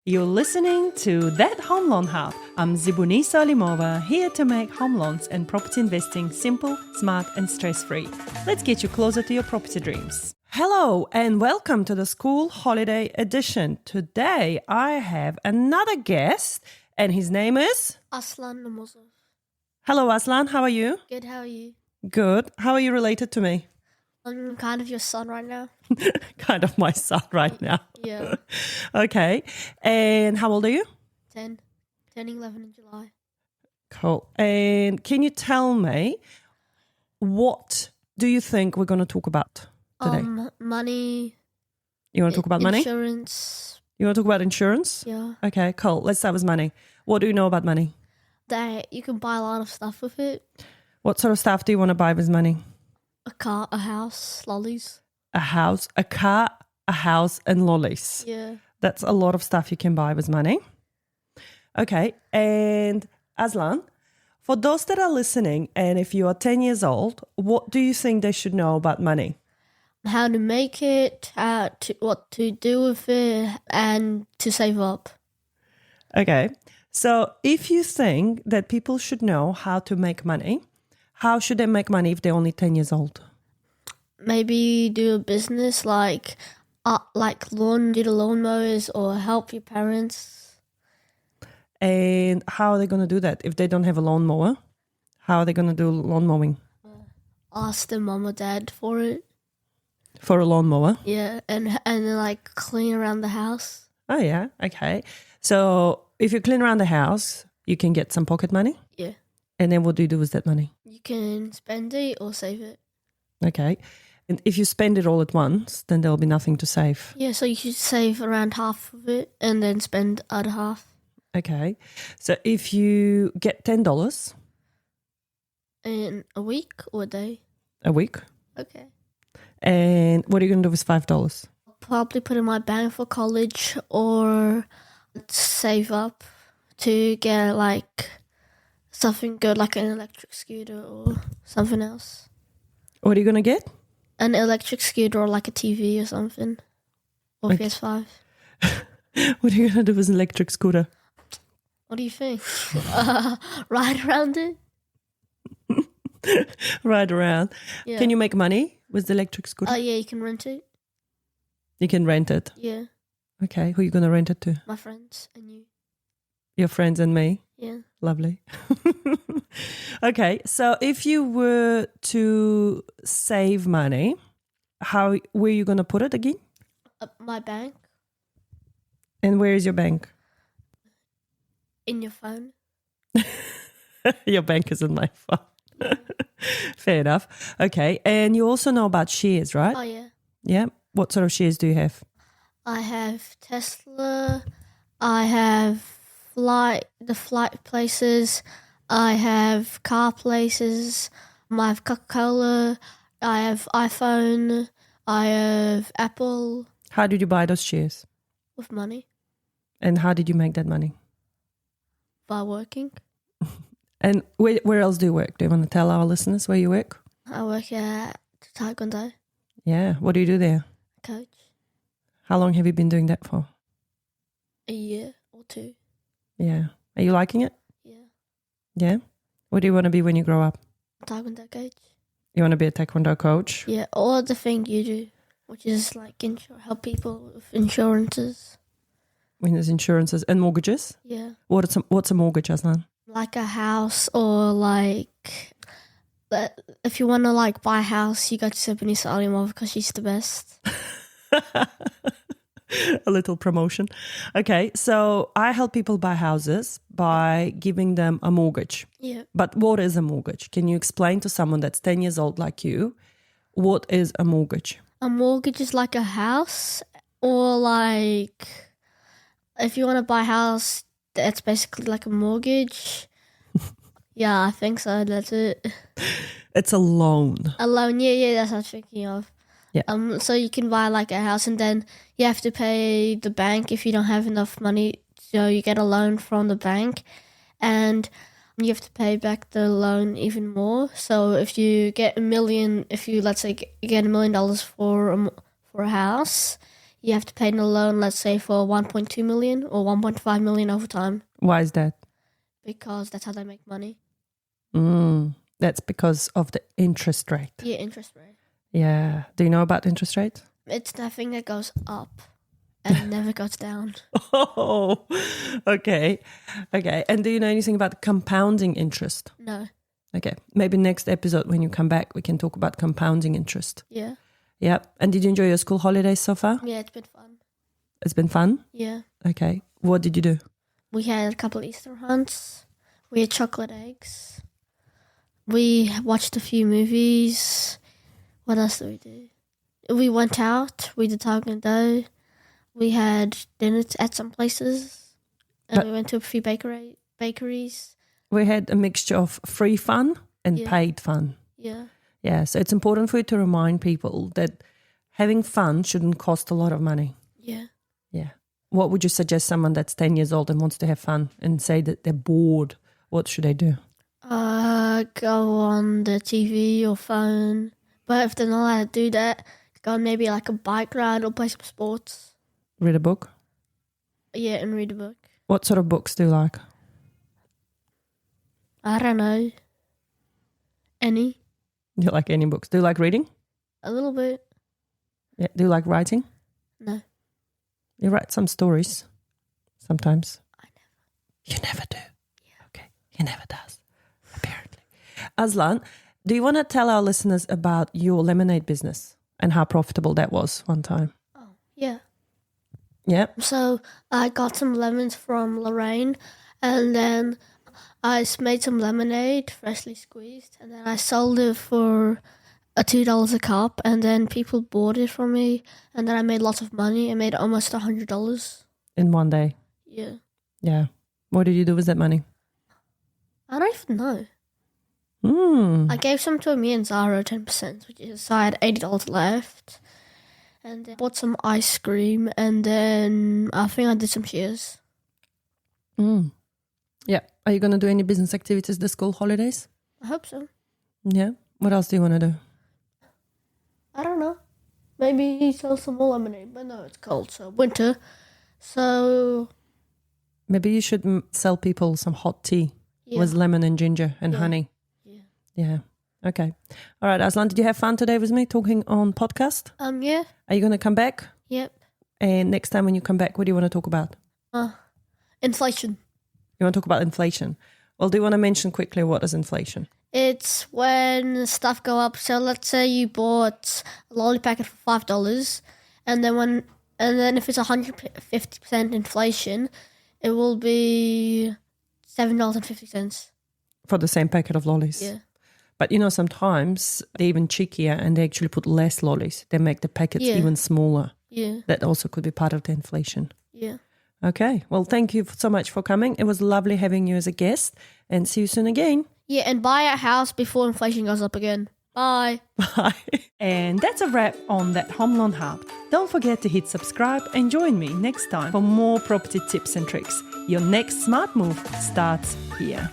You're listening to That Home Loan Hub. I'm Zibuni Solimova, here to make home loans and property investing simple, smart, and stress-free. Let's get you closer to your property dreams. Hello and welcome to the School Holiday Edition. Today I have another guest and his name is Aslan Namozov. Hello Aslan, how are you? Good, how are you? Good. How are you related to me? I'm kind of your son right now. Kind of my son right now. Yeah. Okay. And how old are you? 10. Turning 11 in July. Cool. And can you tell me, what do you think we're going to talk about today? Money. You want to talk about money? Insurance. You want to talk about insurance? Yeah. Okay, cool. Let's start with money. What do you know about money? That you can buy a lot of stuff with it. What sort of stuff do you want to buy with money? A car, a house, lollies. A house, a car, a house, and lollies. Yeah. That's a lot of stuff you can buy with money. Okay, and Aslan, for those that are listening, and if you are 10 years old, what do you think they should know about money? How to make it, what to do with it, and to save up. Okay, so if you think that people should know how to make money, how should they make money if they're only 10 years old? Maybe do a business like do the lawnmowers or help your parents. And how are they going to do that if they don't have a lawnmower? How are they going to do lawn mowing? Ask their mom or dad for it. For a lawnmower? Yeah, and like clean around the house. Oh, yeah. Okay. So if you clean around the house, you can get some pocket money? Yeah. And then what do you do with that money? You can spend it or save it. Okay. And if you spend it all at once, then there'll be nothing to save. Yeah, so you should save around half of it and then spend other half. Okay. So if you get $10 In a week or a day? a week, Okay. and what are you going to do with $5? I'll probably put in my bank for college or save up to get like something good like an electric scooter or something else. What are you going to get? An electric scooter or like a TV or something. Or Okay. PS5. What are you going to do with an electric scooter? What do you think? Ride around it? Ride around. Yeah. Can you make money with the electric scooter? Oh, yeah, you can rent it. You can rent it. Yeah, Okay. Who are you going to rent it to? my friends and you. Your friends and me? Yeah. Lovely. Okay. So if you were to save money, where are you going to put it again? My bank And where is your bank? in your phone. Your bank is in my phone. Fair enough. Okay. And you also know about shares, right? Oh, yeah. Yeah. What sort of shares do you have? I have Tesla. I have the flight places. I have car places. I have Coca-Cola. I have iPhone. I have Apple How did you buy those shares? with money And how did you make that money? by working. And where else do you work? Do you want to tell our listeners where you work? I work at taekwondo Yeah. What do you do there? coach. How long have you been doing that for? A year or two. Yeah. Are you liking it? Yeah. Yeah. What do you want to be when you grow up? Taekwondo coach. You want to be a taekwondo coach? Yeah, or the thing you do, which is like help people with insurances. When there's insurances and mortgages? Yeah, What's a mortgage, Aslan? like a house or like if you want to like buy a house, you go to Siboney Salimov because she's the best. A little promotion. Okay, so I help people buy houses by giving them a mortgage. Yeah, But what is a mortgage? Can you explain to someone that's 10 years old like you, what is a mortgage? a mortgage is like a house, or like if you want to buy a house, that's basically like a mortgage. Yeah, I think so. That's it. It's a loan. A loan, yeah, that's what I'm thinking of. Yeah. So you can buy like a house and then you have to pay the bank if you don't have enough money. So you get a loan from the bank and you have to pay back the loan even more. So if you get let's say you get $1 million for a house, you have to pay the loan, let's say, for 1.2 million or 1.5 million over time. Why is that? Because that's how they make money. That's because of the interest rate. Yeah, interest rate. Yeah. Do you know about interest rate? It's the thing that goes up and never goes down. Oh, okay. Okay. And do you know anything about compounding interest? No. Okay. Maybe next episode when you come back, we can talk about compounding interest. Yeah. Yeah. And did you enjoy your school holidays so far? Yeah, it's been fun. It's been fun? Yeah. Okay. What did you do? We had a couple Easter hunts. We had chocolate eggs. We watched a few movies. What else did we do? We went out. We did taekwondo. We had dinner at some places. And we went to a few bakeries. We had a mixture of free fun and paid fun. Yeah. Yeah. So it's important for you to remind people that having fun shouldn't cost a lot of money. Yeah. Yeah. What would you suggest someone that's 10 years old and wants to have fun and say that they're bored? What should they do? Go on the TV or phone. But if they're not allowed to do that, go on maybe like a bike ride or play some sports. Read a book? Yeah, and read a book. What sort of books do you like? I don't know. Any? You like any books? Do you like reading? A little bit. Yeah. Do you like writing? No. You write some stories sometimes. I never. You never do? Yeah. Okay. He never does, apparently. Aslan, do you want to tell our listeners about your lemonade business and how profitable that was one time? Oh, yeah. Yeah. So I got some lemons from Lorraine and then I made some lemonade, freshly squeezed, and then I sold it for $2 a cup, and then people bought it from me, and then I made lots of money. I made almost $100. In one day? Yeah. Yeah. What did you do with that money? I don't even know. I gave some to me and Zara, 10%, which is, so I had $80 left. And then bought some ice cream, and then I think I did some shares. Yeah. Are you going to do any business activities this school holidays? I hope so. Yeah. What else do you want to do? I don't know. Maybe sell some more lemonade, but no, it's cold, so winter. So maybe you should sell people some hot tea with lemon and ginger and honey. Yeah. Yeah. Okay. All right, Aslan, did you have fun today with me talking on podcast? Yeah. Are you going to come back? Yep. And next time when you come back, what do you want to talk about? Inflation. You want to talk about inflation? Well, do you want to mention quickly what is inflation? It's when stuff go up. So let's say you bought a lolly packet for $5, and then if it's 150% inflation, it will be $7.50 for the same packet of lollies. Yeah. But sometimes they're even cheekier and they actually put less lollies. They make the packets even smaller. Yeah. That also could be part of the inflation. Yeah. Okay. Well, thank you so much for coming. It was lovely having you as a guest, and see you soon again. Yeah, and buy a house before inflation goes up again. Bye. Bye. And that's a wrap on That Home Loan Hub. Don't forget to hit subscribe and join me next time for more property tips and tricks. Your next smart move starts here.